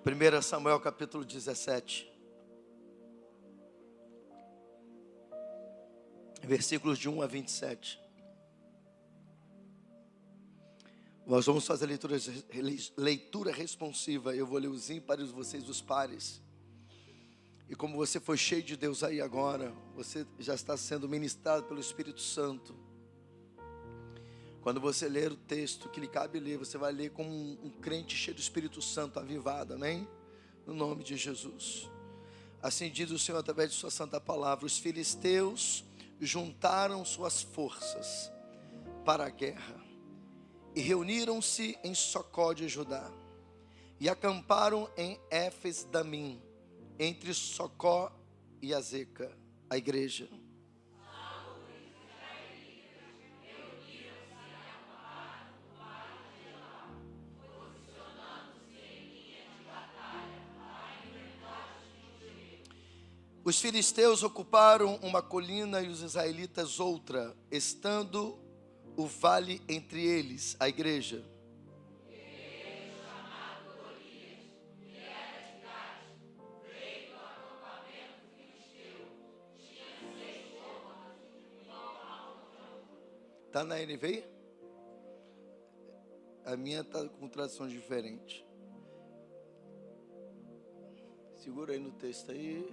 1 Samuel capítulo 17, versículos de 1 a 27. Nós vamos fazer leitura responsiva. Eu vou ler os ímpares, vocês os pares. E como você foi cheio de Deus aí agora, você já está sendo ministrado pelo Espírito Santo. Quando você ler o texto que lhe cabe ler, você vai ler como um crente cheio do Espírito Santo, avivado, amém? No nome de Jesus. Assim diz o Senhor através de sua santa palavra: os filisteus juntaram suas forças para a guerra e reuniram-se em Socó de Judá e acamparam em Éfes-Damim, entre Socó e Azeca, a igreja. Os filisteus ocuparam uma colina e os israelitas outra, estando o vale entre eles, a igreja. Está na NVI? A minha está com tradução diferente. Segura aí no texto aí.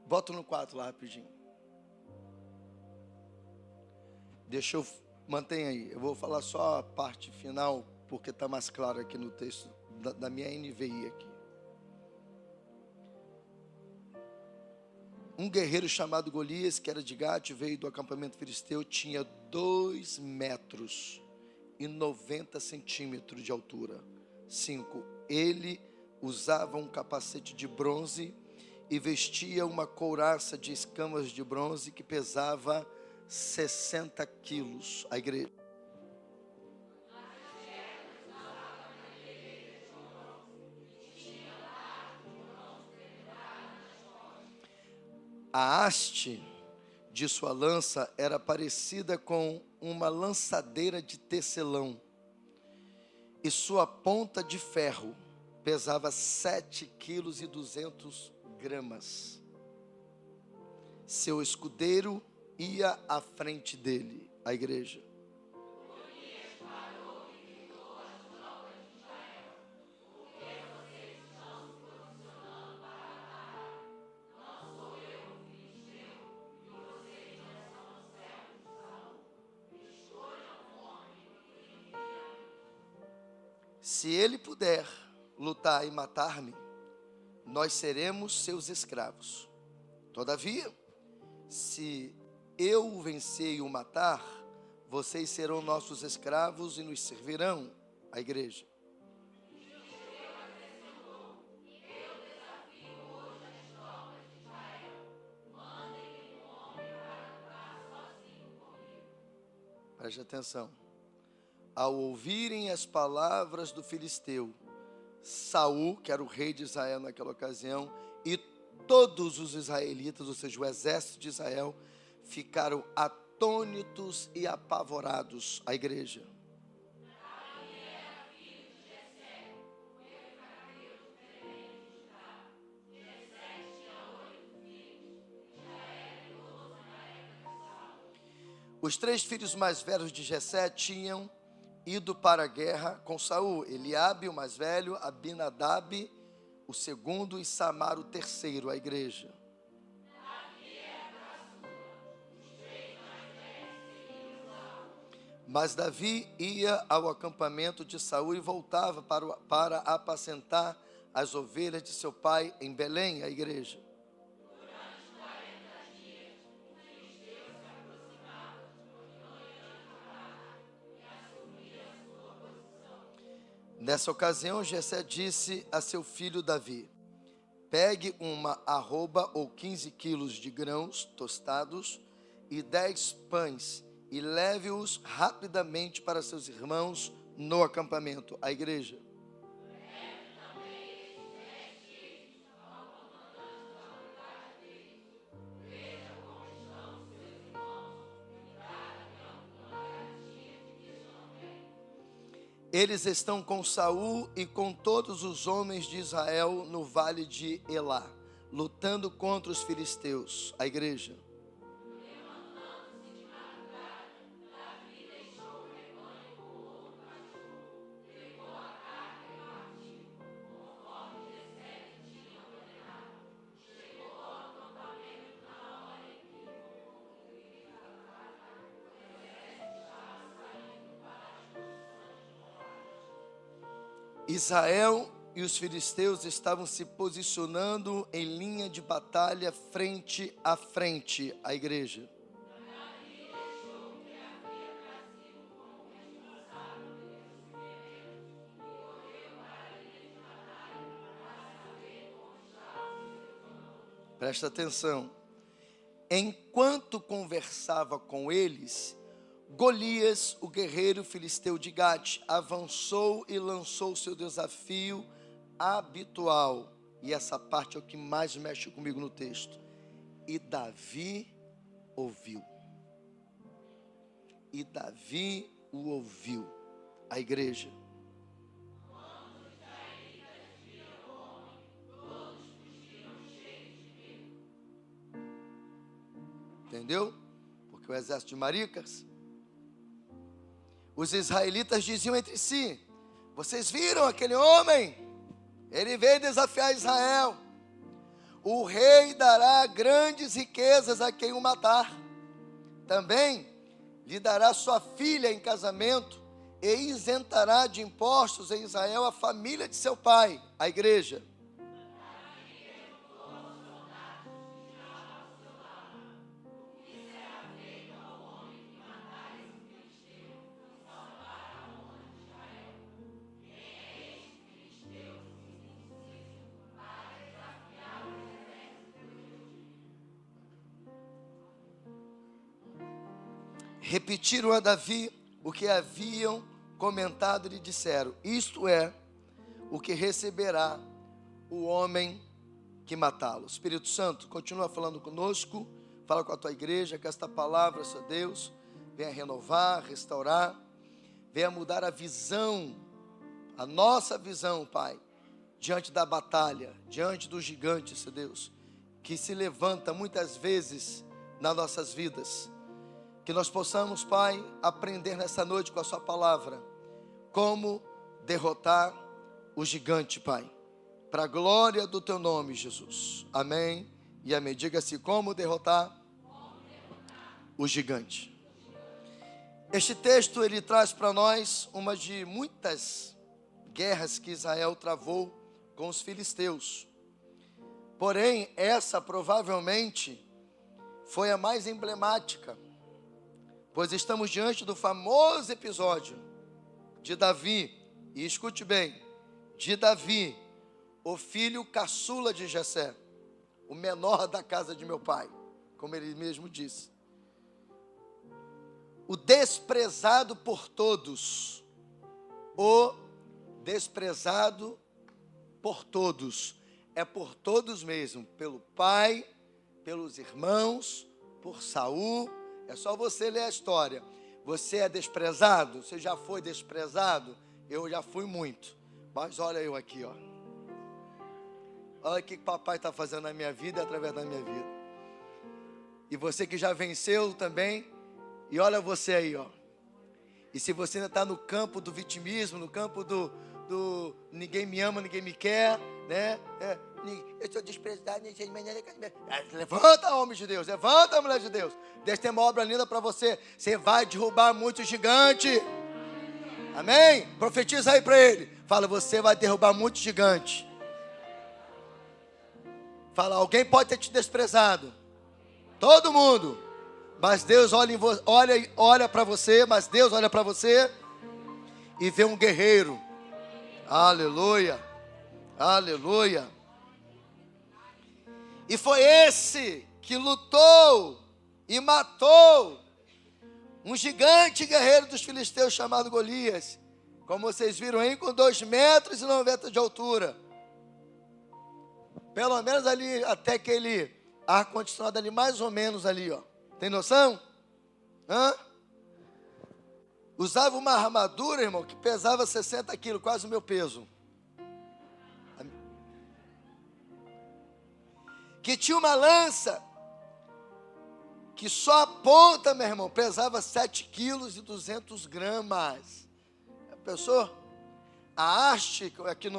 Bota no 4 lá rapidinho. Deixa eu... Mantenha aí. Eu vou falar só a parte final, porque está mais claro aqui no texto da minha NVI aqui. Um guerreiro chamado Golias, que era de Gate, veio do acampamento filisteu, tinha 2 metros e 90 centímetros de altura. 5. Ele usava um capacete de bronze e vestia uma couraça de escamas de bronze que pesava 60 quilos. A igreja. A haste de sua lança era parecida com uma lançadeira de tecelão, e sua ponta de ferro pesava 7,2 kg. Seu escudeiro ia à frente dele, a igreja. Se ele puder lutar e matar-me, nós seremos seus escravos. Todavia, se eu o vencer e o matar, vocês serão nossos escravos e nos servirão, a igreja. Preste atenção. Ao ouvirem as palavras do filisteu, Saul, que era o rei de Israel naquela ocasião, e todos os israelitas, ou seja, o exército de Israel, ficaram atônitos e apavorados, a igreja. Os 3 filhos mais velhos de Jessé tinham ido para a guerra com Saul: Eliabe, o mais velho, Abinadab, o segundo, e Samar, o terceiro, a igreja. Mas Davi ia ao acampamento de Saul e voltava para apacentar as ovelhas de seu pai em Belém, a igreja. Nessa ocasião, Jessé disse a seu filho Davi: pegue uma arroba ou 15 quilos de grãos tostados e 10 pães e leve-os rapidamente para seus irmãos no acampamento, a igreja. Eles estão com Saul e com todos os homens de Israel no vale de Elá, lutando contra os filisteus. A igreja. Israel e os filisteus estavam se posicionando em linha de batalha frente a frente, a igreja. Presta atenção. Enquanto conversava com eles, Golias, o guerreiro filisteu de Gate, avançou e lançou seu desafio habitual. E essa parte é o que mais mexe comigo no texto. E Davi ouviu. E Davi o ouviu. A igreja. Entendeu? Porque o exército de Maricas, os israelitas diziam entre si: vocês viram aquele homem? Ele veio desafiar Israel. O rei dará grandes riquezas a quem o matar. Também lhe dará sua filha em casamento e isentará de impostos em Israel a família de seu pai, a igreja. Repetiram a Davi o que haviam comentado e lhe disseram: isto é o que receberá o homem que matá-lo. Espírito Santo, continua falando conosco, fala com a tua igreja, que esta palavra, Senhor Deus, venha renovar, restaurar, venha mudar a visão, a nossa visão, Pai, diante da batalha, diante do gigante, Senhor Deus, que se levanta muitas vezes nas nossas vidas. Que nós possamos, Pai, aprender nessa noite com a sua palavra como derrotar o gigante, Pai, para a glória do teu nome, Jesus. Amém e amém. Diga-se: como derrotar o gigante. Este texto, ele traz para nós uma de muitas guerras que Israel travou com os filisteus. Porém, essa provavelmente foi a mais emblemática, pois estamos diante do famoso episódio de Davi, e escute bem, de Davi, o filho caçula de Jessé, o menor da casa de meu pai, como ele mesmo disse. O desprezado por todos, o desprezado por todos, é por todos mesmo, pelo pai, pelos irmãos, por Saul. É só você ler a história. Você é desprezado? Você já foi desprezado? Eu já fui muito. Mas olha eu aqui, ó. Olha o que papai está fazendo na minha vida e através da minha vida. E você que já venceu também. E olha você aí, ó. E se você ainda está no campo do vitimismo, no campo do ninguém me ama, ninguém me quer, né? Eu sou desprezado. Levanta, homem de Deus. Levanta, mulher de Deus. Deus tem uma obra linda para você. Você vai derrubar muito gigante. Amém? Profetiza aí para ele. Fala: você vai derrubar muito gigante. Fala: alguém pode ter te desprezado. Todo mundo. Mas Deus olha para você. Mas Deus olha para você e vê um guerreiro. Aleluia. Aleluia. E foi esse que lutou e matou um gigante guerreiro dos filisteus chamado Golias. Como vocês viram aí, com 2,90 metros de altura. Pelo menos ali, até aquele ar-condicionado ali, mais ou menos ali, ó. Tem noção? usava uma armadura, irmão, que pesava 60 quilos, quase o meu peso. Que tinha uma lança, que só a ponta, meu irmão, pesava 7 quilos e 200 gramas. Pensou? A haste, aqui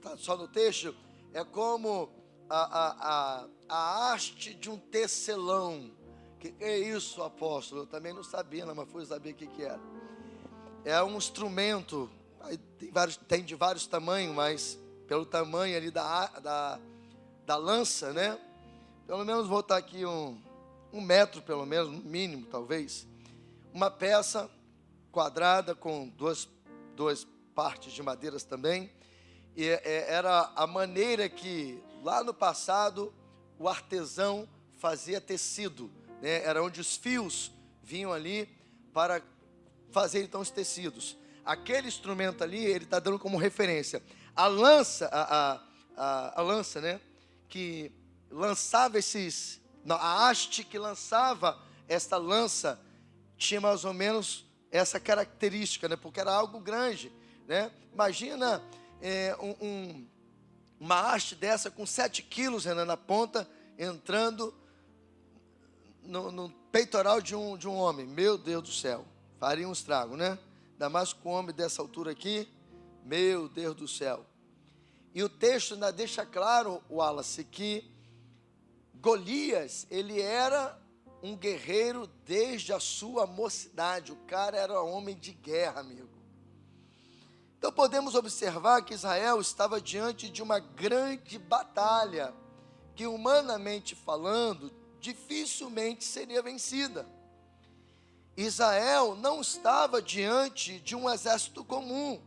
tá só no texto, é como a haste de um tecelão. Que é isso, apóstolo? Eu também não sabia, não, mas fui saber o que era. É um instrumento, tem de vários tamanhos, mas pelo tamanho ali da lança, né? Pelo menos vou botar aqui um metro, pelo menos, no mínimo, talvez. Uma peça quadrada com duas partes de madeiras também. E era a maneira que, lá no passado, o artesão fazia tecido, né? Era onde os fios vinham ali para fazer, então, os tecidos. Aquele instrumento ali, ele está dando como referência. A lança, a lança, né? Que lançava a haste que lançava esta lança, tinha mais ou menos essa característica, né? Porque era algo grande, né? Imagina uma haste dessa com 7 quilos, né, na ponta, entrando no peitoral de um homem. Meu Deus do céu, faria um estrago, né? Ainda mais com um homem dessa altura aqui, meu Deus do céu. E o texto ainda deixa claro, Wallace, que Golias, ele era um guerreiro desde a sua mocidade. O cara era homem de guerra, amigo. Então podemos observar que Israel estava diante de uma grande batalha, que humanamente falando, dificilmente seria vencida. Israel não estava diante de um exército comum,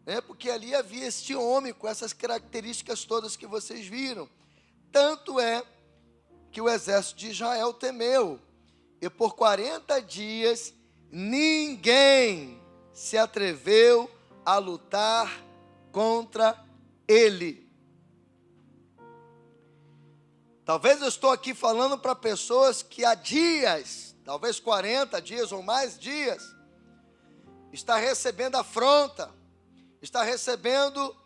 né? Porque ali havia este homem com essas características todas que vocês viram. Tanto é que o exército de Israel temeu, e por 40 dias ninguém se atreveu a lutar contra ele. Talvez eu estou aqui falando para pessoas que há dias, talvez 40 dias ou mais dias, está recebendo afronta, está recebendo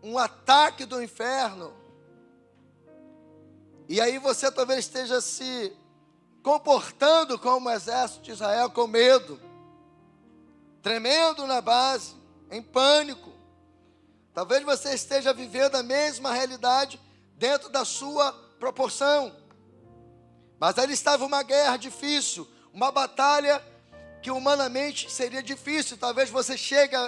um ataque do inferno. E aí você talvez esteja se comportando como o exército de Israel, com medo, tremendo na base, em pânico. Talvez você esteja vivendo a mesma realidade dentro da sua proporção. Mas ali estava uma guerra difícil, uma batalha que humanamente seria difícil. Talvez você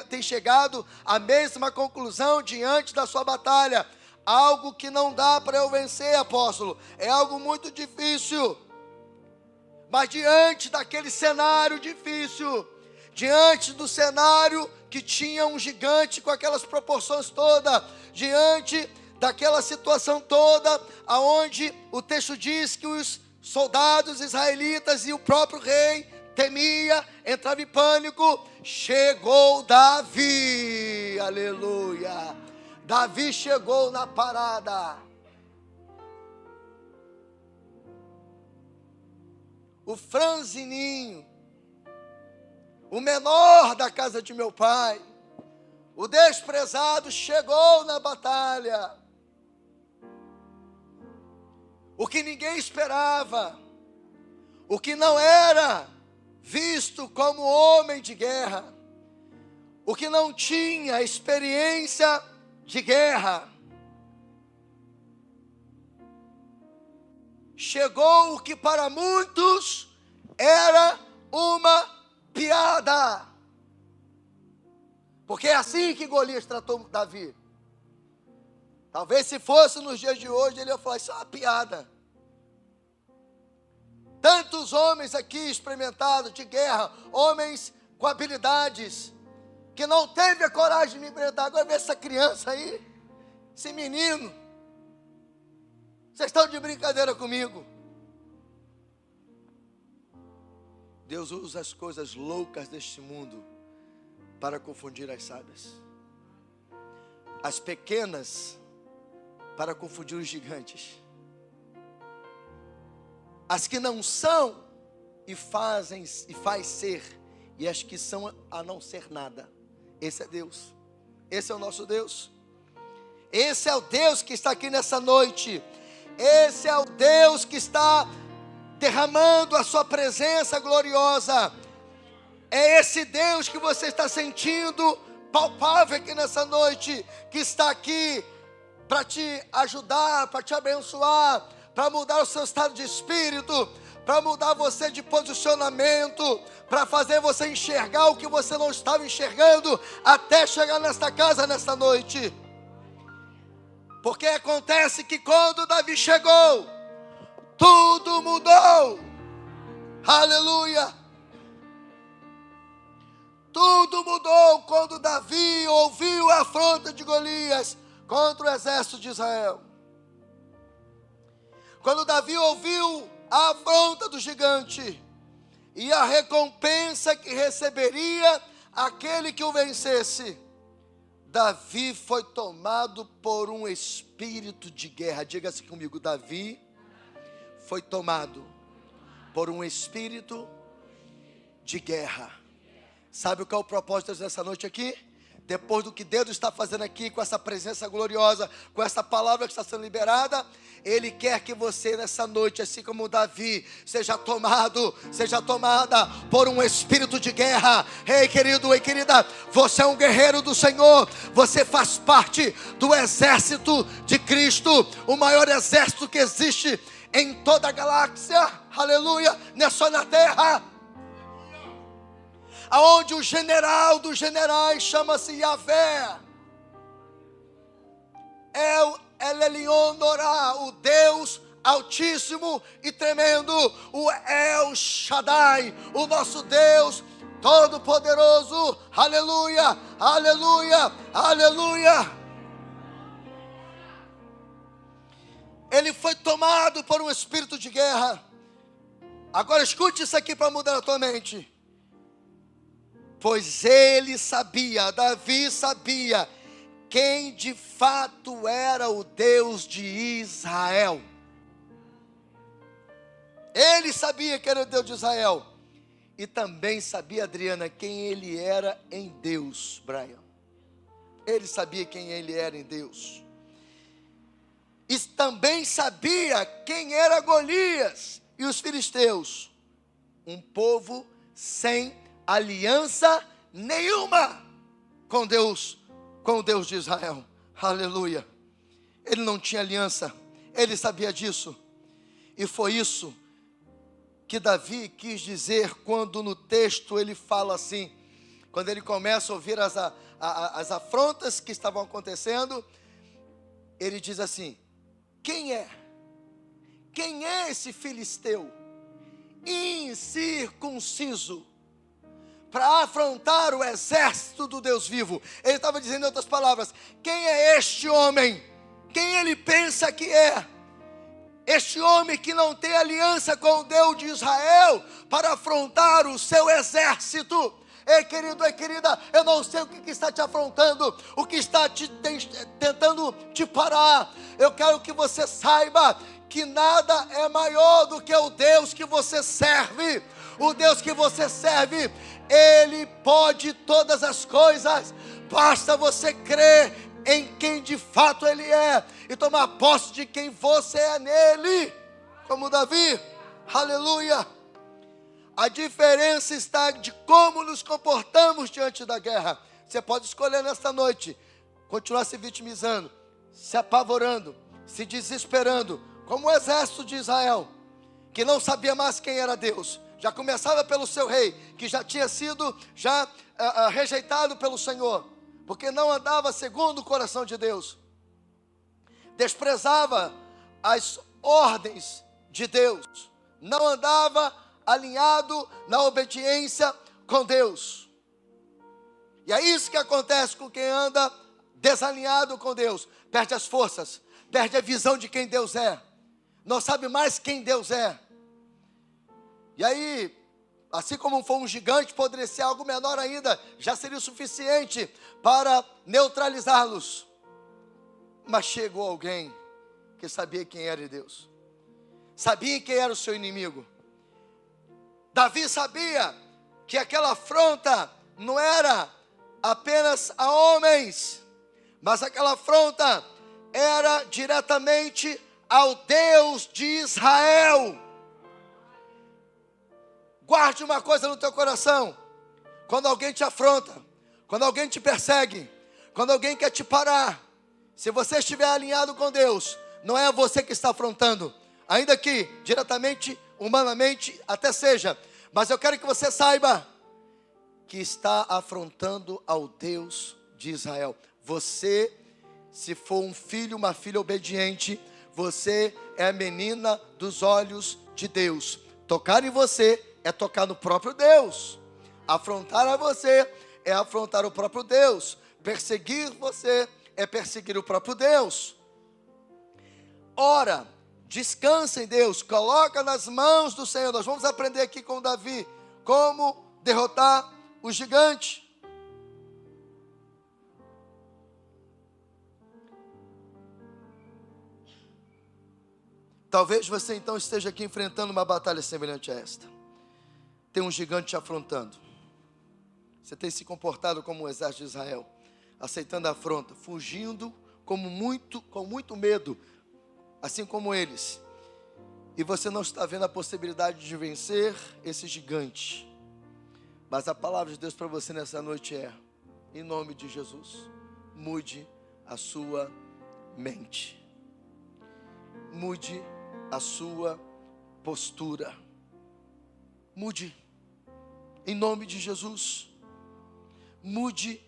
tenha chegado à mesma conclusão diante da sua batalha. Algo que não dá para eu vencer, apóstolo. É algo muito difícil. Mas diante daquele cenário difícil, diante do cenário que tinha um gigante com aquelas proporções todas, diante daquela situação toda, aonde o texto diz que os soldados israelitas e o próprio rei temia, entrava em pânico, chegou Davi, aleluia. Davi chegou na parada. O franzininho, o menor da casa de meu pai, o desprezado chegou na batalha. O que ninguém esperava, o que não era visto como homem de guerra, o que não tinha experiência de guerra, chegou o que para muitos era uma piada, porque é assim que Golias tratou Davi. Talvez se fosse nos dias de hoje, ele ia falar, isso é uma piada. Tantos homens aqui experimentados de guerra, homens com habilidades, que não teve a coragem de me enfrentar. Agora vê essa criança aí, esse menino. Vocês estão de brincadeira comigo? Deus usa as coisas loucas deste mundo para confundir as sábias. As pequenas para confundir os gigantes. As que não são e faz ser e as que são a não ser nada. Esse é Deus. Esse é o nosso Deus. Esse é o Deus que está aqui nessa noite. Esse é o Deus que está derramando a sua presença gloriosa. É esse Deus que você está sentindo palpável aqui nessa noite, que está aqui para te ajudar, para te abençoar, para mudar o seu estado de espírito, para mudar você de posicionamento, para fazer você enxergar o que você não estava enxergando, até chegar nesta casa nesta noite. Porque acontece que quando Davi chegou, tudo mudou. Aleluia. Tudo mudou quando Davi ouviu a afronta de Golias contra o exército de Israel. Quando Davi ouviu a afronta do gigante e a recompensa que receberia aquele que o vencesse, Davi foi tomado por um espírito de guerra. Diga-se comigo, Davi foi tomado por um espírito de guerra. Sabe o que é o propósito dessa noite aqui? Depois do que Deus está fazendo aqui, com essa presença gloriosa, com essa palavra que está sendo liberada, Ele quer que você nessa noite, assim como Davi, seja tomado, seja tomada por um espírito de guerra. Ei querido, ei querida, você é um guerreiro do Senhor, você faz parte do exército de Cristo, o maior exército que existe em toda a galáxia, aleluia, não é só na terra. Aonde o general dos generais chama-se Yahvé. El Elyon Norá, o Deus altíssimo e tremendo, o El Shaddai, o nosso Deus todo-poderoso. Aleluia, aleluia, aleluia. Ele foi tomado por um espírito de guerra. Agora escute isso aqui para mudar a tua mente. Pois ele sabia, Davi sabia, quem de fato era o Deus de Israel. Ele sabia que era o Deus de Israel. E também sabia, Adriana, quem ele era em Deus, Brian. Ele sabia quem ele era em Deus. E também sabia quem era Golias e os filisteus. Um povo sem aliança nenhuma com Deus, com o Deus de Israel. Aleluia. Ele não tinha aliança, ele sabia disso. E foi isso que Davi quis dizer quando no texto ele fala assim, quando ele começa a ouvir as afrontas que estavam acontecendo, ele diz assim: quem é esse filisteu incircunciso para afrontar o exército do Deus vivo? Ele estava dizendo em outras palavras: quem é este homem? Quem ele pensa que é? Este homem que não tem aliança com o Deus de Israel para afrontar o seu exército. Ei querido, ei querida, eu não sei o que está te afrontando, o que está tentando te parar. Eu quero que você saiba que nada é maior do que o Deus que você serve. O Deus que você serve, Ele pode todas as coisas. Basta você crer em quem de fato Ele é e tomar posse de quem você é nele, como Davi. Aleluia. A diferença está de como nos comportamos diante da guerra. Você pode escolher nesta noite continuar se vitimizando, se apavorando, se desesperando, como o exército de Israel, que não sabia mais quem era Deus. Já começava pelo seu rei, que já tinha sido rejeitado pelo Senhor, porque não andava segundo o coração de Deus. Desprezava as ordens de Deus, não andava alinhado na obediência com Deus. E é isso que acontece com quem anda desalinhado com Deus. Perde as forças, perde a visão de quem Deus é, não sabe mais quem Deus é. E aí, assim como foi um gigante, poderia ser algo menor ainda, já seria o suficiente para neutralizá-los. Mas chegou alguém que sabia quem era Deus, sabia quem era o seu inimigo. Davi sabia que aquela afronta não era apenas a homens, mas aquela afronta era diretamente ao Deus de Israel. Guarde uma coisa no teu coração: quando alguém te afronta, quando alguém te persegue, quando alguém quer te parar, se você estiver alinhado com Deus, não é você que está afrontando, ainda que diretamente, humanamente, até seja, mas eu quero que você saiba que está afrontando ao Deus de Israel. Você, se for um filho, uma filha obediente, você é a menina dos olhos de Deus. Tocar em você é tocar no próprio Deus. Afrontar a você é afrontar o próprio Deus. Perseguir você é perseguir o próprio Deus. Ora, descansa em Deus, coloca nas mãos do Senhor. Nós vamos aprender aqui com Davi como derrotar o gigante. Talvez você então esteja aqui enfrentando uma batalha semelhante a esta. Tem um gigante te afrontando. Você tem se comportado como o exército de Israel, aceitando a afronta, fugindo com muito medo, assim como eles. E você não está vendo a possibilidade de vencer esse gigante. Mas a palavra de Deus para você nessa noite é: em nome de Jesus, mude a sua mente. Mude a sua postura. Mude. Em nome de Jesus. Mude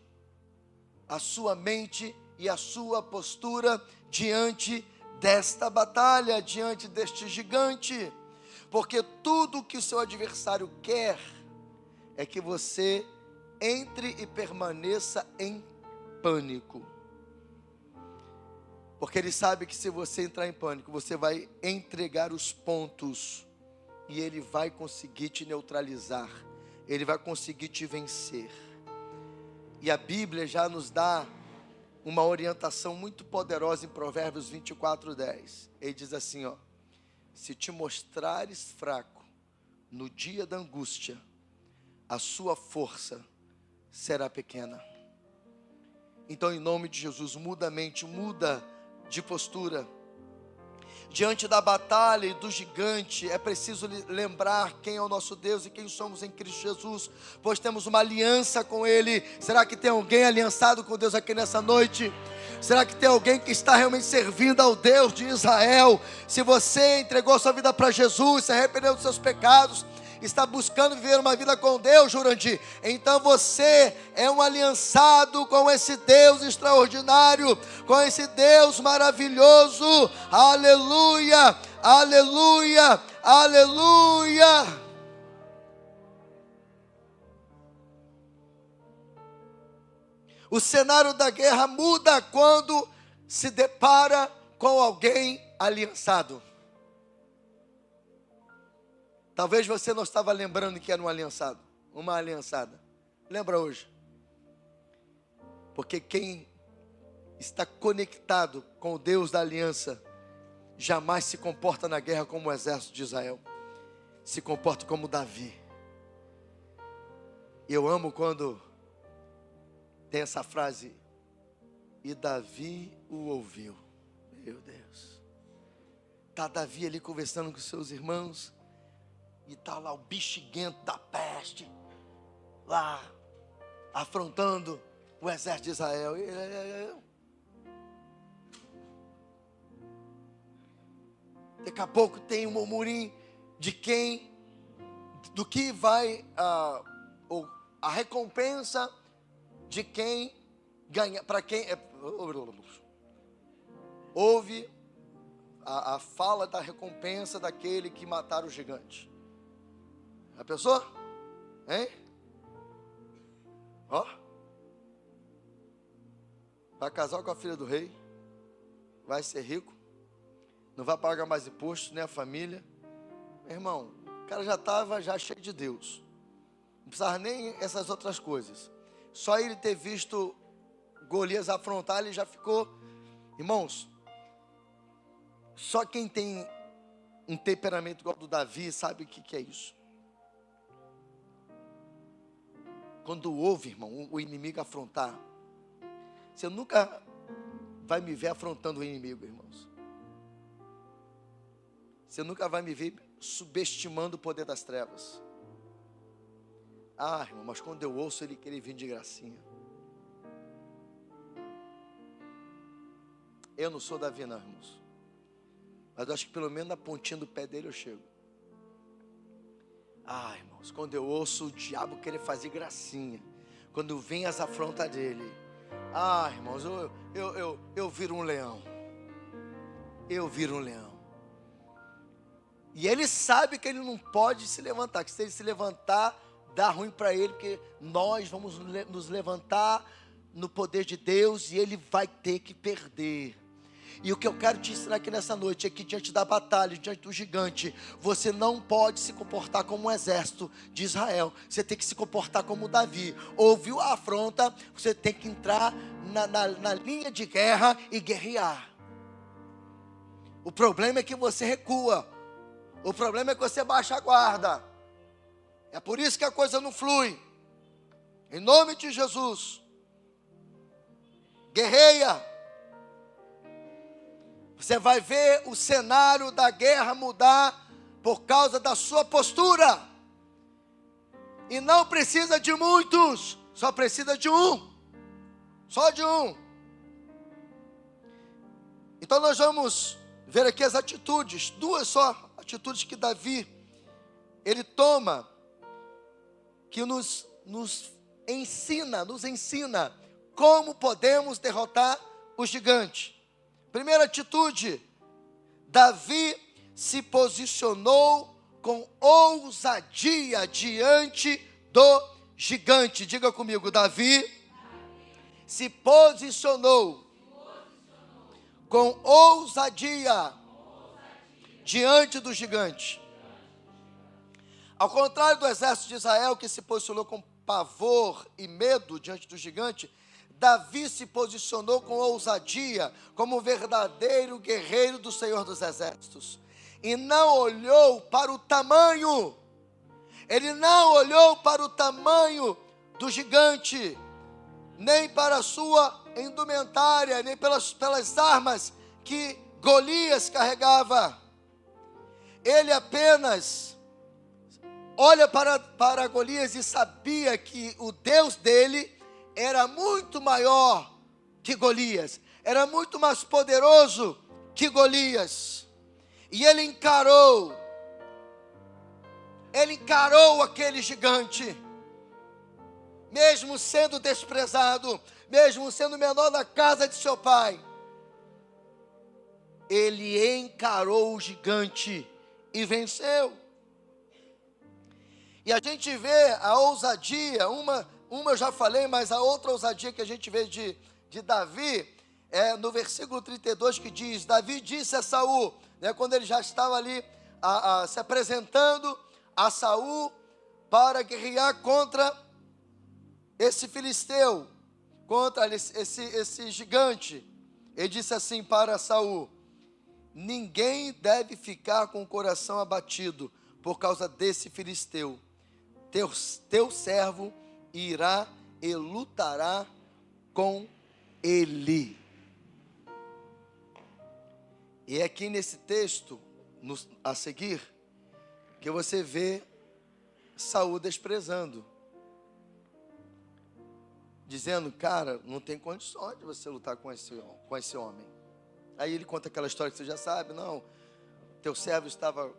a sua mente e a sua postura diante desta batalha, diante deste gigante. Porque tudo que o seu adversário quer é que você entre e permaneça em pânico. Porque ele sabe que se você entrar em pânico, você vai entregar os pontos e ele vai conseguir te neutralizar, ele vai conseguir te vencer. E a Bíblia já nos dá uma orientação muito poderosa em Provérbios 24:10. Ele diz assim, ó: se te mostrares fraco no dia da angústia, a sua força será pequena. Então, em nome de Jesus, muda a mente, muda de postura. Diante da batalha e do gigante, é preciso lembrar quem é o nosso Deus e quem somos em Cristo Jesus, pois temos uma aliança com Ele. Será que tem alguém aliançado com Deus aqui nessa noite? Será que tem alguém que está realmente servindo ao Deus de Israel? Se você entregou sua vida para Jesus, se arrependeu dos seus pecados, está buscando viver uma vida com Deus, Jurandir, então você é um aliançado com esse Deus extraordinário, com esse Deus maravilhoso. Aleluia, aleluia, aleluia. O cenário da guerra muda quando se depara com alguém aliançado. Talvez você não estava lembrando que era um aliançado, uma aliançada. Lembra hoje. Porque quem está conectado com o Deus da aliança jamais se comporta na guerra como o exército de Israel. Se comporta como Davi. E eu amo quando tem essa frase: e Davi o ouviu. Meu Deus. Está Davi ali conversando com seus irmãos. E está lá o bexiguento da peste, lá, afrontando o exército de Israel. Daqui a pouco tem um murmurinho do que vai, a recompensa de quem ganha, para quem, houve a fala da recompensa daquele que matar o gigante. A pessoa? Hein? Ó. Vai casar com a filha do rei. Vai ser rico. Não vai pagar mais imposto, nem a família. Meu irmão, o cara já estava cheio de Deus. Não precisava nem essas outras coisas. Só ele ter visto Golias afrontar, ele já ficou. Irmãos, só quem tem um temperamento igual ao do Davi sabe o que é isso. Quando ouve, irmão, o inimigo afrontar, você nunca vai me ver afrontando o inimigo, irmãos. Você nunca vai me ver subestimando o poder das trevas. Ah, irmão, mas quando eu ouço ele querer vir de gracinha. Eu não sou Davi, não, irmãos. Mas eu acho que pelo menos na pontinha do pé dele eu chego. Ah, irmãos, quando eu ouço o diabo querer fazer gracinha, quando vem as afrontas dele, ah, irmãos, eu viro um leão. Eu viro um leão. E ele sabe que ele não pode se levantar, que se ele se levantar, dá ruim para ele, porque nós vamos nos levantar no poder de Deus e ele vai ter que perder. E o que eu quero te ensinar aqui nessa noite é que diante da batalha, diante do gigante, você não pode se comportar como um exército de Israel. Você tem que se comportar como Davi. Ouviu a afronta, você tem que entrar na linha de guerra e guerrear. O problema é que você recua. O problema é que você baixa a guarda. É por isso que a coisa não flui. Em nome de Jesus. Guerreia. Você vai ver o cenário da guerra mudar por causa da sua postura. E não precisa de muitos, só precisa de um. Só de um. Então nós vamos ver aqui as atitudes, duas só atitudes que Davi, ele toma, que nos ensina como podemos derrotar o gigante. Primeira atitude, Davi se posicionou com ousadia diante do gigante. Diga comigo, Davi se posicionou com ousadia diante do gigante. Ao contrário do exército de Israel, que se posicionou com pavor e medo diante do gigante, Davi se posicionou com ousadia, como verdadeiro guerreiro do Senhor dos Exércitos. E não olhou para o tamanho. Ele não olhou para o tamanho do gigante, nem para a sua indumentária, nem pelas armas que Golias carregava. Ele apenas olha para Golias e sabia que o Deus dele era muito maior que Golias, era muito mais poderoso que Golias. E ele encarou aquele gigante, mesmo sendo desprezado, mesmo sendo menor da casa de seu pai. Ele encarou o gigante e venceu. E a gente vê a ousadia, uma eu já falei, mas a outra ousadia que a gente vê de Davi, é no versículo 32 que diz, Davi disse a Saul, né, quando ele já estava ali se apresentando a Saul para guerrear contra esse filisteu, contra esse gigante, ele disse assim para Saul, ninguém deve ficar com o coração abatido por causa desse filisteu, teu servo irá e lutará com ele. E é aqui nesse texto, a seguir, que você vê Saul desprezando, dizendo, cara, não tem condições de você lutar com esse homem. Aí ele conta aquela história que você já sabe, não, teu servo estava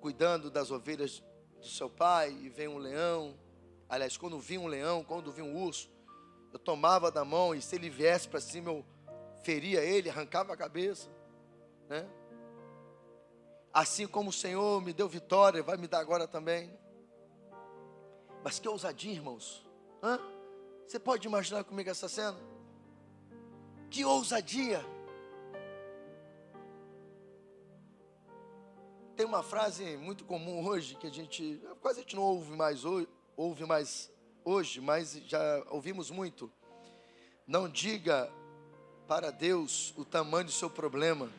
cuidando das ovelhas do seu pai, e vem um leão. Aliás, quando vinha um leão, quando vinha um urso, eu tomava da mão, e se ele viesse para cima, eu feria ele, arrancava a cabeça, né? Assim como o Senhor me deu vitória, vai me dar agora também. Mas que ousadia, irmãos. Você pode imaginar comigo essa cena? Que ousadia. Tem uma frase muito comum hoje, que quase a gente não ouve mais hoje, mas já ouvimos muito. Não diga para Deus o tamanho do seu problema,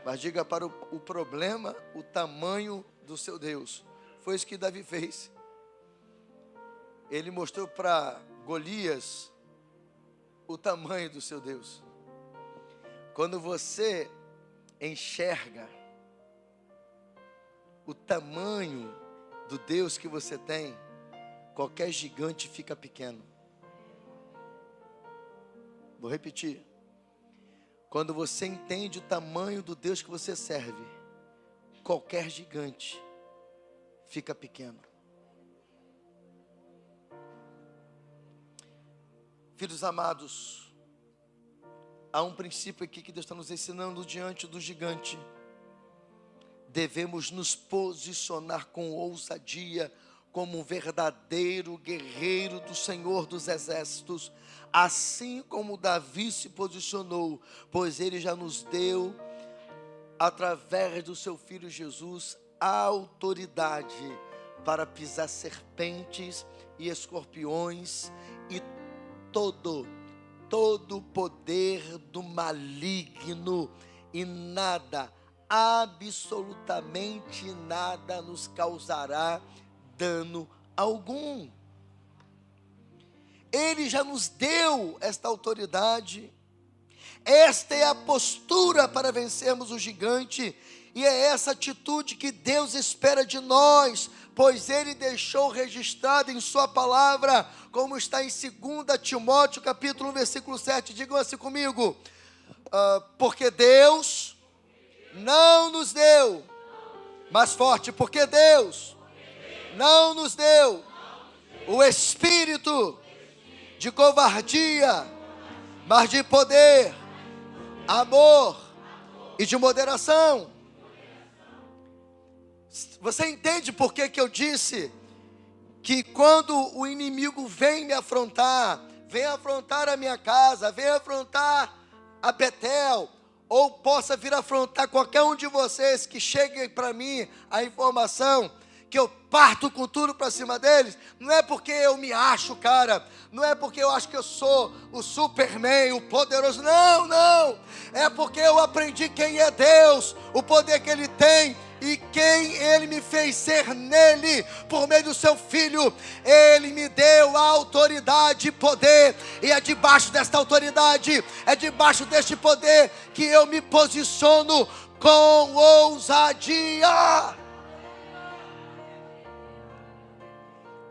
mas diga para o problema o tamanho do seu Deus. Foi isso que Davi fez. ele mostrou para Golias o tamanho do seu Deus. Quando você enxerga o tamanho do Deus que você tem, qualquer gigante fica pequeno. Vou repetir. Quando você entende o tamanho do Deus que você serve, qualquer gigante fica pequeno. Filhos amados, há um princípio aqui que Deus está nos ensinando diante do gigante. Devemos nos posicionar com ousadia, como um verdadeiro guerreiro do Senhor dos Exércitos, assim como Davi se posicionou, pois ele já nos deu, através do seu Filho Jesus, a autoridade para pisar serpentes e escorpiões e todo poder do maligno, e nada, absolutamente nada nos causará dano algum. Ele já nos deu esta autoridade. Esta é a postura para vencermos o gigante, e é essa atitude que Deus espera de nós, pois Ele deixou registrado em sua palavra, como está em 2 Timóteo capítulo 1, versículo 7, digam assim comigo, porque Deus não nos deu, mais forte, porque Deus não nos deu o espírito de covardia, mas de poder, amor e de moderação. Você entende por que eu disse que quando o inimigo vem me afrontar, vem afrontar a minha casa, vem afrontar a Betel, ou possa vir afrontar qualquer um de vocês que chegue para mim a informação que eu parto com tudo para cima deles, não é porque eu me acho, cara, não é porque eu acho que eu sou o Superman, o poderoso, não, é porque eu aprendi quem é Deus, o poder que Ele tem, e quem Ele me fez ser nele, por meio do seu Filho. Ele me deu a autoridade e poder, e é debaixo desta autoridade, é debaixo deste poder, que eu me posiciono com ousadia.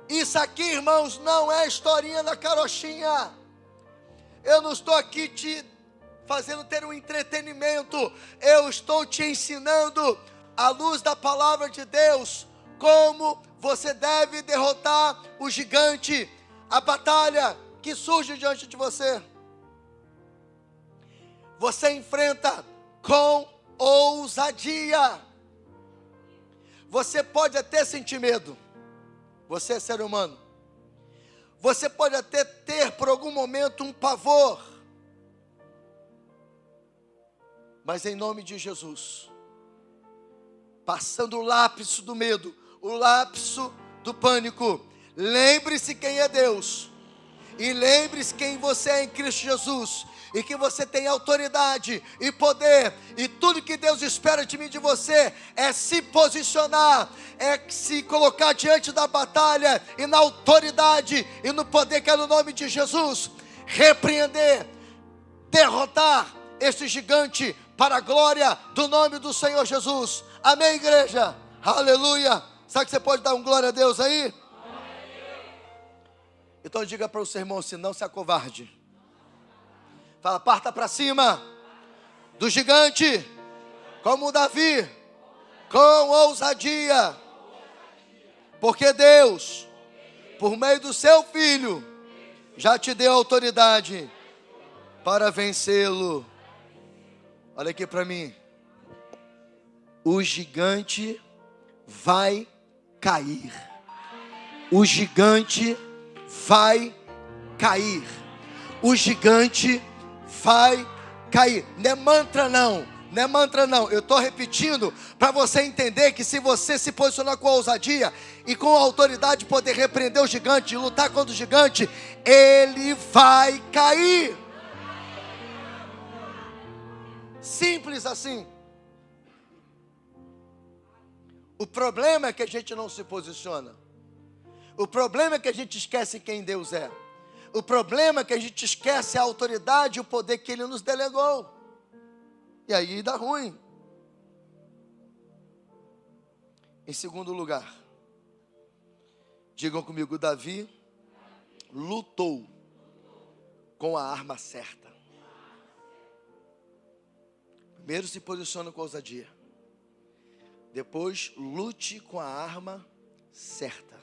Isso aqui, irmãos, não é historinha da carochinha. Eu não estou aqui te fazendo ter um entretenimento. Eu estou te ensinando, à luz da palavra de Deus, como você deve derrotar o gigante, a batalha que surge diante de você. Você enfrenta com ousadia. Você pode até sentir medo. Você é ser humano. Você pode até ter por algum momento um pavor. Mas em nome de Jesus, passando o lapso do medo, o lapso do pânico, lembre-se quem é Deus. E lembre-se quem você é em Cristo Jesus. E que você tem autoridade e poder. E tudo que Deus espera de mim e de você é se posicionar, é se colocar diante da batalha, e na autoridade e no poder que é no nome de Jesus, repreender, derrotar este gigante para a glória do nome do Senhor Jesus. Amém, igreja? Aleluia. Sabe que você pode dar um glória a Deus aí? Então diga para o seu irmão assim: não se acovarde. Fala, parta para cima do gigante, como Davi, com ousadia, porque Deus, por meio do seu Filho, já te deu autoridade para vencê-lo. Olha aqui para mim. O gigante vai cair. O gigante vai cair. O gigante vai cair. Não é mantra não. Não é mantra não. Eu estou repetindo para você entender que se você se posicionar com ousadia e com autoridade, poder repreender o gigante, lutar contra o gigante, ele vai cair. Simples assim. O problema é que a gente não se posiciona. O problema é que a gente esquece quem Deus é. O problema é que a gente esquece a autoridade e o poder que Ele nos delegou. E aí dá ruim. Em segundo lugar, digam comigo, Davi lutou com a arma certa. Primeiro se posiciona com ousadia. Depois lute com a arma certa.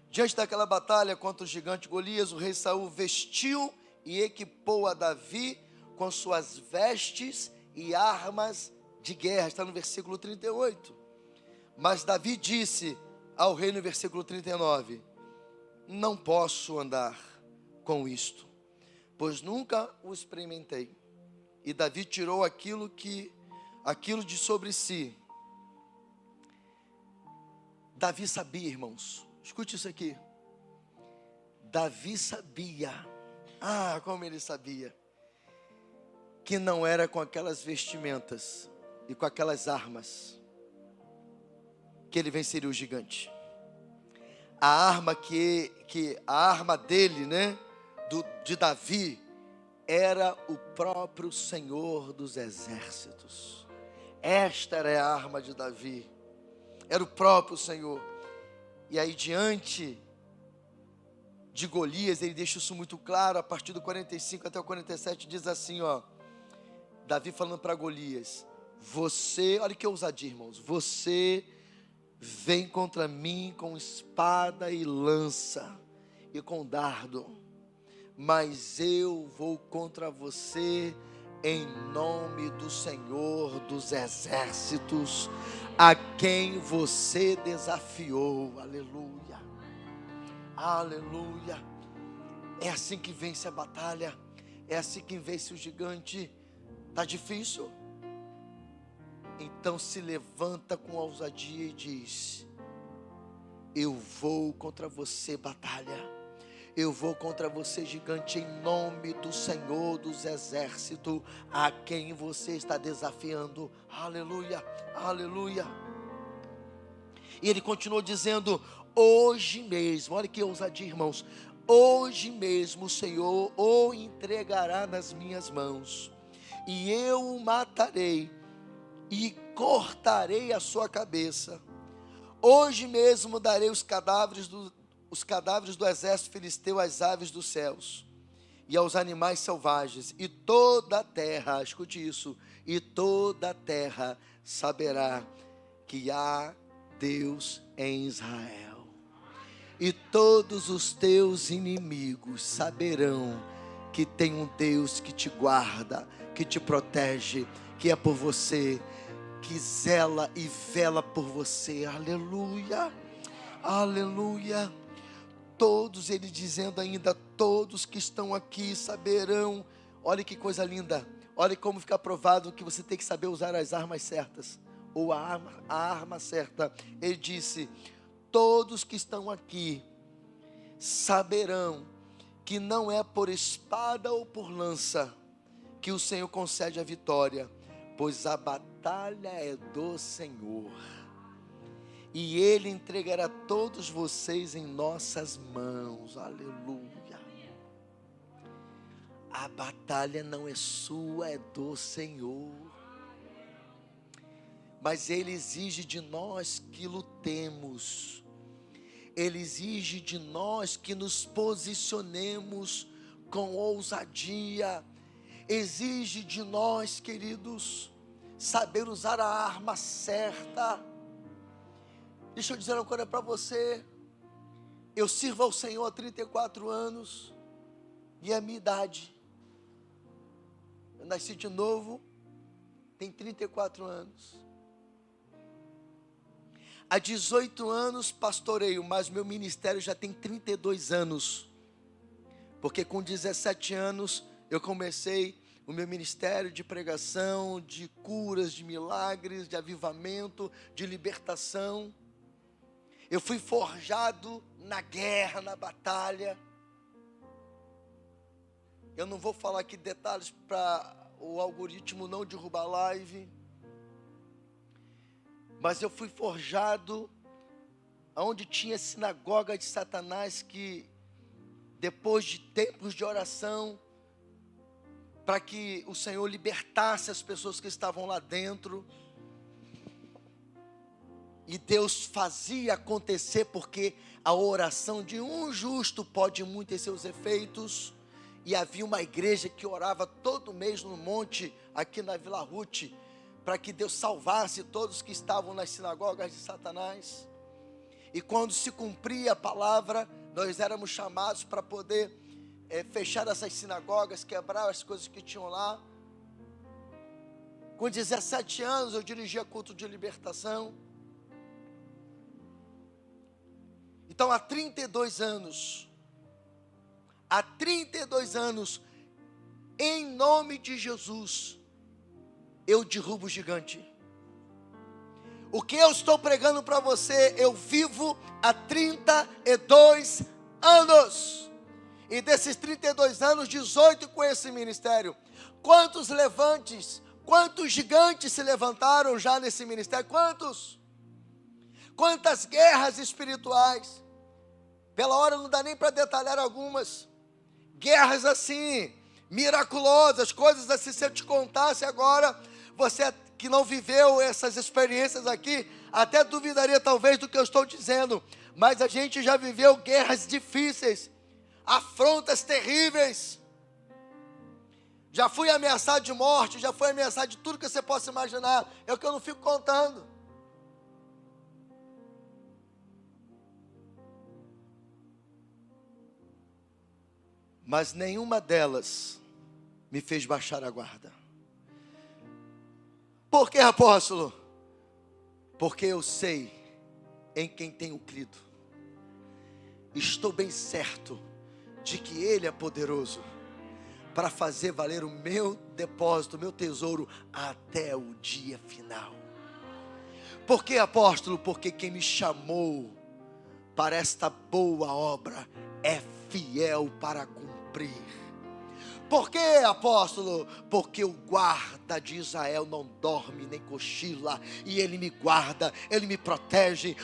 Diante daquela batalha contra o gigante Golias, o rei Saul vestiu e equipou a Davi com suas vestes e armas de guerra. Está no versículo 38. Mas Davi disse ao rei no versículo 39, não posso andar com isto, pois nunca o experimentei. E Davi tirou aquilo de sobre si. Davi sabia, irmãos, escute isso aqui. Davi sabia, como ele sabia, que não era com aquelas vestimentas e com aquelas armas que ele venceria o gigante. A arma dele, né, de Davi, era o próprio Senhor dos exércitos. Esta era a arma de Davi. Era o próprio Senhor. E aí diante de Golias, ele deixa isso muito claro, a partir do 45 até o 47, diz assim, Davi falando para Golias, olha que ousadia, irmãos, você vem contra mim com espada e lança e com dardo, mas eu vou contra você em nome do Senhor dos exércitos, a quem você desafiou. Aleluia, aleluia. É assim que vence a batalha, é assim que vence o gigante. Está difícil? Então se levanta com ousadia e diz, eu vou contra você, batalha. Eu vou contra você, gigante, em nome do Senhor dos exércitos, a quem você está desafiando. Aleluia, aleluia. E ele continuou dizendo, hoje mesmo, olha que ousadia, irmãos, hoje mesmo o Senhor o entregará nas minhas mãos, e eu o matarei, e cortarei a sua cabeça. Hoje mesmo darei os cadáveres do exército filisteu às aves dos céus e aos animais selvagens, e toda a terra, escute isso, e toda a terra saberá que há Deus em Israel, e todos os teus inimigos saberão que tem um Deus que te guarda, que te protege, que é por você, que zela e vela por você. Aleluia, aleluia. Todos, ele dizendo ainda, todos que estão aqui saberão. Olha que coisa linda, olha como fica provado que você tem que saber usar as armas certas, ou a arma certa. Ele disse, todos que estão aqui saberão que não é por espada ou por lança que o Senhor concede a vitória, pois a batalha é do Senhor, e Ele entregará todos vocês em nossas mãos. Aleluia. A batalha não é sua, é do Senhor, mas Ele exige de nós que lutemos, Ele exige de nós que nos posicionemos com ousadia, exige de nós, queridos, saber usar a arma certa. Deixa eu dizer uma coisa para você, eu sirvo ao Senhor há 34 anos, e é a minha idade, eu nasci de novo, tem 34 anos, há 18 anos pastoreio, mas meu ministério já tem 32 anos, porque com 17 anos eu comecei o meu ministério de pregação, de curas, de milagres, de avivamento, de libertação. Eu fui forjado na guerra, na batalha. Eu não vou falar aqui detalhes para o algoritmo não derrubar a live. Mas eu fui forjado onde tinha sinagoga de Satanás, que depois de tempos de oração, para que o Senhor libertasse as pessoas que estavam lá dentro, e Deus fazia acontecer, porque a oração de um justo pode muito ter seus efeitos. E havia uma igreja que orava todo mês no monte, aqui na Vila Ruth, para que Deus salvasse todos que estavam nas sinagogas de Satanás. E quando se cumpria a palavra, nós éramos chamados para poder fechar essas sinagogas, quebrar as coisas que tinham lá. Com 17 anos eu dirigia culto de libertação. Então há 32 anos, em nome de Jesus, eu derrubo o gigante. O que eu estou pregando para você, eu vivo há 32 anos. E desses 32 anos, 18 com esse ministério. Quantos gigantes se levantaram já nesse ministério? Quantas guerras espirituais? Pela hora não dá nem para detalhar algumas. Guerras assim, miraculosas, coisas assim. Se eu te contasse agora, você que não viveu essas experiências aqui, até duvidaria talvez do que eu estou dizendo. Mas a gente já viveu guerras difíceis, afrontas terríveis. Já fui ameaçado de morte, já fui ameaçado de tudo que você possa imaginar. É o que eu não fico contando. Mas nenhuma delas me fez baixar a guarda. Por que, apóstolo? Porque eu sei em quem tenho crido. Estou bem certo de que Ele é poderoso para fazer valer o meu depósito, o meu tesouro, até o dia final. Por que, apóstolo? Porque quem me chamou para esta boa obra é fiel para cumprir. Por que, apóstolo? Porque o guarda de Israel não dorme nem cochila, e Ele me guarda, Ele me protege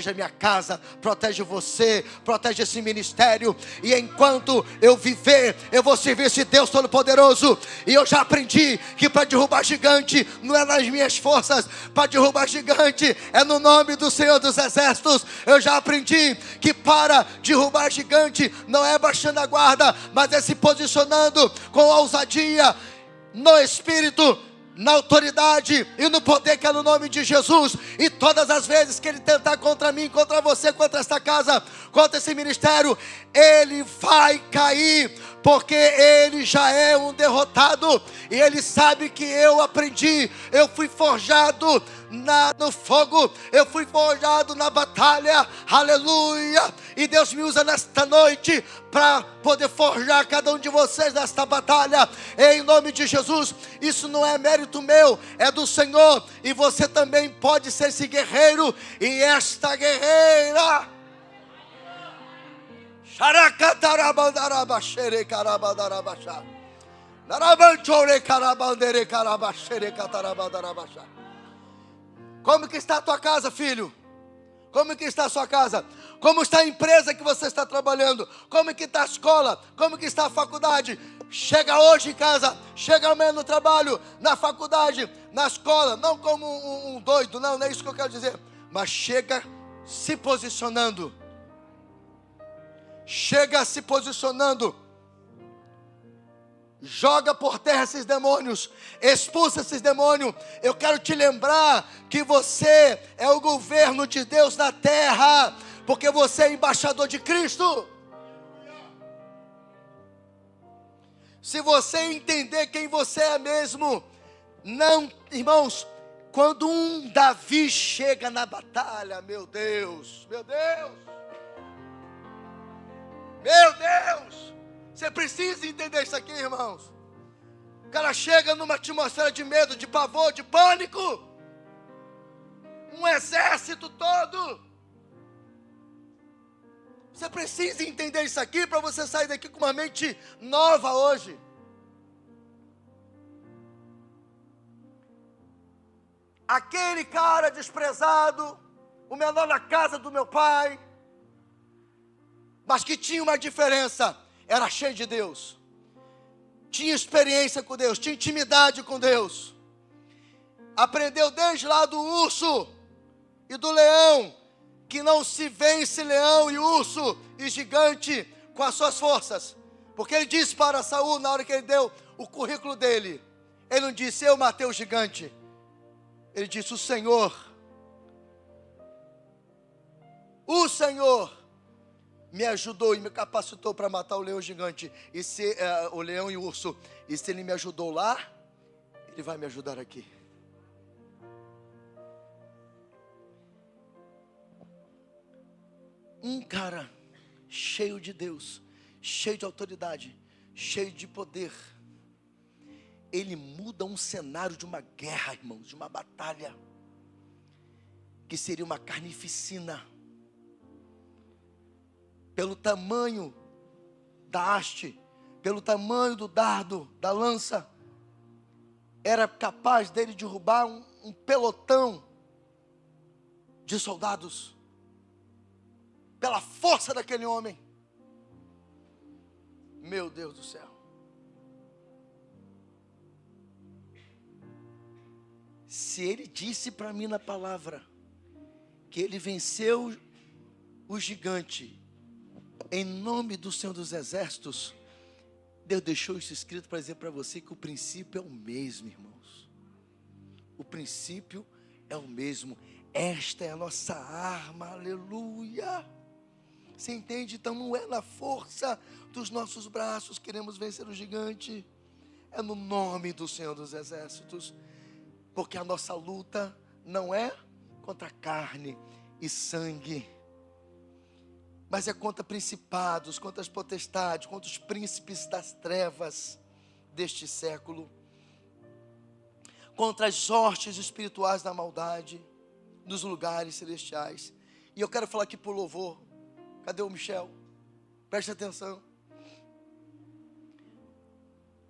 a minha casa, protege você, protege esse ministério. E enquanto eu viver, eu vou servir esse Deus Todo-Poderoso. E eu já aprendi que para derrubar gigante não é nas minhas forças, para derrubar gigante é no nome do Senhor dos Exércitos. Eu já aprendi que para derrubar gigante não é baixando a guarda, mas é se posicionando com ousadia, no Espírito, na autoridade e no poder que é no nome de Jesus. E todas as vezes que Ele tentar contra mim, contra você, contra esta casa, contra esse ministério, ele vai cair, porque ele já é um derrotado. E ele sabe que eu aprendi, eu fui forjado no fogo, eu fui forjado na batalha, aleluia. E Deus me usa nesta noite para poder forjar cada um de vocês nesta batalha, em nome de Jesus. Isso não é mérito meu, é do Senhor. E você também pode ser esse guerreiro e esta guerreira. Como que está a tua casa, filho? Como que está a sua casa? Como está a empresa que você está trabalhando? Como que está a escola? Como que está a faculdade? Chega hoje em casa, chega amanhã no trabalho, na faculdade, na escola, não como um doido, não é isso que eu quero dizer, mas chega se posicionando. Chega se posicionando. Joga por terra esses demônios, expulsa esses demônios. Eu quero te lembrar que você é o governo de Deus na terra, porque você é embaixador de Cristo. Se você entender quem você é mesmo, não, irmãos, quando um Davi chega na batalha, meu Deus, meu Deus, meu Deus, você precisa entender isso aqui, irmãos. O cara chega numa atmosfera de medo, de pavor, de pânico. Um exército todo. Você precisa entender isso aqui para você sair daqui com uma mente nova hoje. Aquele cara desprezado, o menor na casa do meu pai, mas que tinha uma diferença, era cheio de Deus, tinha experiência com Deus, tinha intimidade com Deus, aprendeu desde lá do urso e do leão, que não se vence leão e urso e gigante com as suas forças, porque ele disse para Saul, na hora que ele deu o currículo dele, ele não disse, eu matei o gigante, ele disse, o Senhor me ajudou e me capacitou para matar o leão gigante, e se, o leão e o urso, e se ele me ajudou lá, ele vai me ajudar aqui. Um cara cheio de Deus, cheio de autoridade, cheio de poder, ele muda um cenário de uma guerra, irmãos, de uma batalha, que seria uma carnificina, pelo tamanho da haste, pelo tamanho do dardo, da lança, era capaz dele derrubar um pelotão de soldados, pela força daquele homem. Meu Deus do céu. Se ele disse para mim na palavra, que ele venceu o gigante, em nome do Senhor dos Exércitos, Deus deixou isso escrito para dizer para você que o princípio é o mesmo, irmãos. O princípio é o mesmo. Esta é a nossa arma, aleluia. Você entende? Então não é na força dos nossos braços que queremos vencer o gigante. É no nome do Senhor dos Exércitos. Porque a nossa luta não é contra carne e sangue, mas é contra principados, contra as potestades, contra os príncipes das trevas deste século, contra as hostes espirituais da maldade nos lugares celestiais. E eu quero falar aqui por louvor. Cadê o Michel? Preste atenção.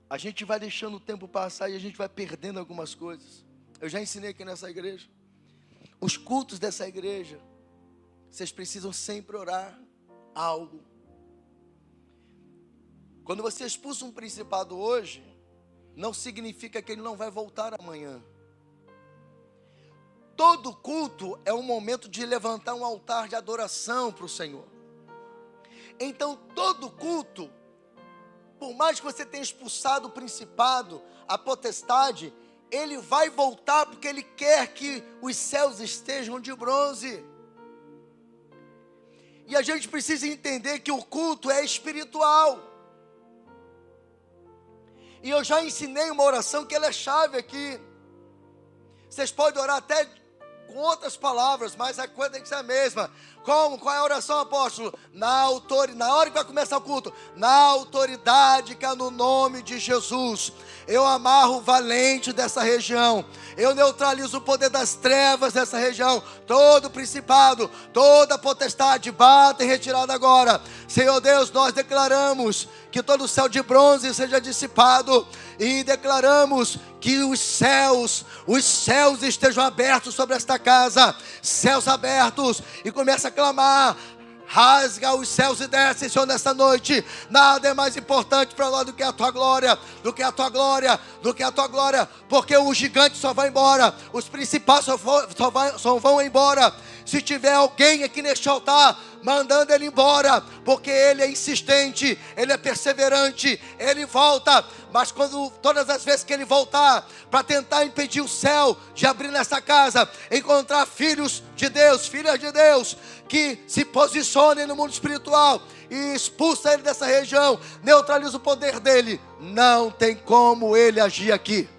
A gente vai deixando o tempo passar e a gente vai perdendo algumas coisas. Eu já ensinei aqui nessa igreja. Os cultos dessa igreja, vocês precisam sempre orar algo. Quando você expulsa um principado hoje, não significa que ele não vai voltar amanhã. Todo culto é um momento de levantar um altar de adoração para o Senhor. Então todo culto, por mais que você tenha expulsado o principado, a potestade, ele vai voltar porque ele quer que os céus estejam de bronze. E a gente precisa entender que o culto é espiritual. E eu já ensinei uma oração que ela é chave aqui. Vocês podem orar até com outras palavras, mas a coisa tem que ser a mesma. Como? Qual é a oração, apóstolo? Na hora que vai começar o culto, na autoridade que é no nome de Jesus, eu amarro o valente dessa região, eu neutralizo o poder das trevas dessa região, todo principado, toda potestade, bata e retirada agora. Senhor Deus, nós declaramos que todo o céu de bronze seja dissipado, e declaramos que os céus estejam abertos sobre esta casa, céus abertos, e começa a clamar, rasga os céus e desce, Senhor, nesta noite. Nada é mais importante para nós do que a tua glória, do que a tua glória, do que a tua glória, porque o gigante só vai embora, os principais só vão embora se tiver alguém aqui neste altar mandando ele embora, porque ele é insistente, ele é perseverante, ele volta. Mas todas as vezes que ele voltar para tentar impedir o céu de abrir nessa casa, encontrar filhos de Deus, filhas de Deus, que se posicionem no mundo espiritual e expulsa ele dessa região, neutraliza o poder dele, não tem como ele agir aqui.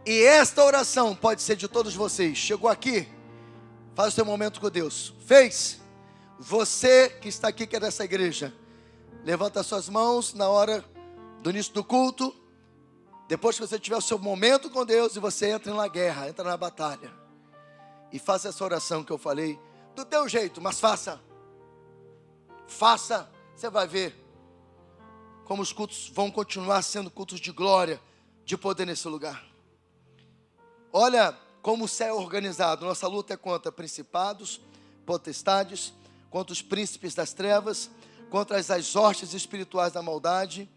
E esta oração pode ser de todos vocês. Chegou aqui, faz o seu momento com Deus. Fez? Você que está aqui, que é dessa igreja, levanta suas mãos na hora do início do culto. Depois que você tiver o seu momento com Deus, e você entra na guerra, entra na batalha, e faça essa oração que eu falei, do teu jeito, mas faça. Faça, você vai ver como os cultos vão continuar sendo cultos de glória, de poder nesse lugar. Olha, como o céu é organizado. Nossa luta é contra principados, potestades, contra os príncipes das trevas, contra as hostes espirituais da maldade.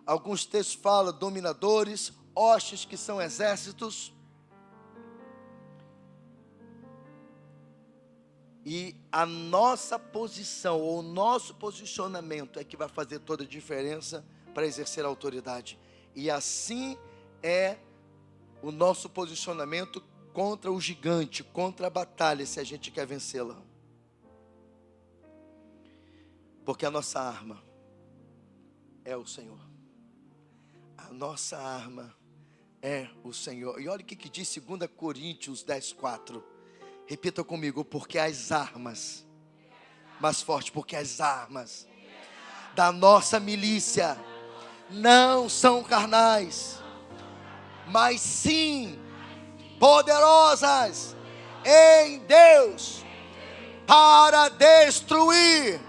Alguns textos falam dominadores, hostes, que são exércitos. E a nossa posição, ou o nosso posicionamento é que vai fazer toda a diferença para exercer a autoridade. E assim é o nosso posicionamento contra o gigante, contra a batalha, se a gente quer vencê-la. Porque a nossa arma é o Senhor. A nossa arma é o Senhor. E olha o que diz 2 Coríntios 10:4. Repita comigo, porque as armas, mais forte, porque as armas da nossa milícia não são carnais, mas sim poderosas em Deus para destruir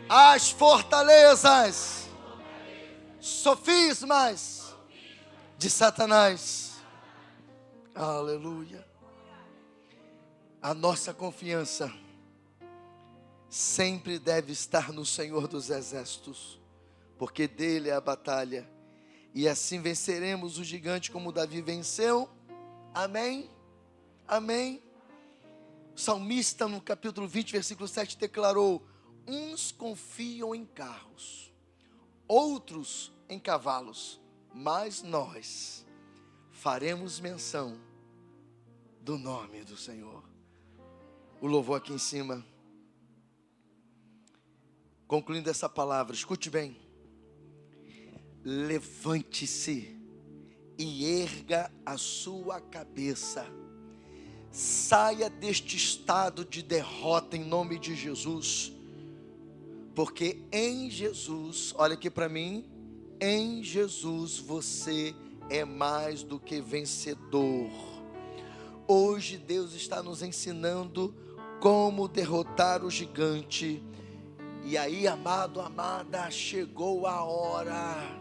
as fortalezas, sofismas de Satanás. Aleluia. A nossa confiança sempre deve estar no Senhor dos Exércitos, porque dele é a batalha, e assim venceremos o gigante como Davi venceu. Amém? Amém? O salmista no capítulo 20, versículo 7 declarou: uns confiam em carros, outros em cavalos, mas nós faremos menção do nome do Senhor. O louvor aqui em cima. Concluindo essa palavra, escute bem. Levante-se e erga a sua cabeça. Saia deste estado de derrota em nome de Jesus. Porque em Jesus, olha aqui para mim, em Jesus você é mais do que vencedor. Hoje Deus está nos ensinando como derrotar o gigante. E aí, amado, amada, chegou a hora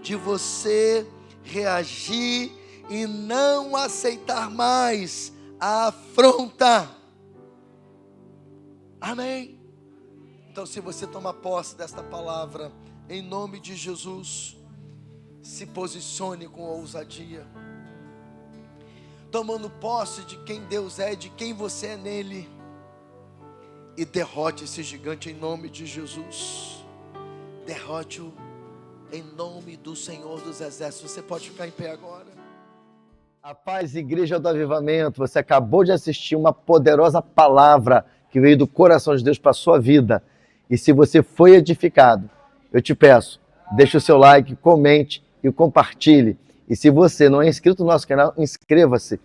de você reagir e não aceitar mais a afronta. Amém? Então, se você tomar posse desta palavra, em nome de Jesus, se posicione com ousadia, tomando posse de quem Deus é, de quem você é nele, e derrote esse gigante em nome de Jesus. Derrote-o em nome do Senhor dos Exércitos. Você pode ficar em pé agora. A paz, Igreja do Avivamento. Você acabou de assistir uma poderosa palavra que veio do coração de Deus para a sua vida. E se você foi edificado, eu te peço, deixe o seu like, comente e compartilhe. E se você não é inscrito no nosso canal, inscreva-se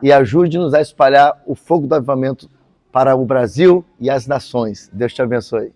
e ajude-nos a espalhar o fogo do avivamento para o Brasil e as nações. Deus te abençoe.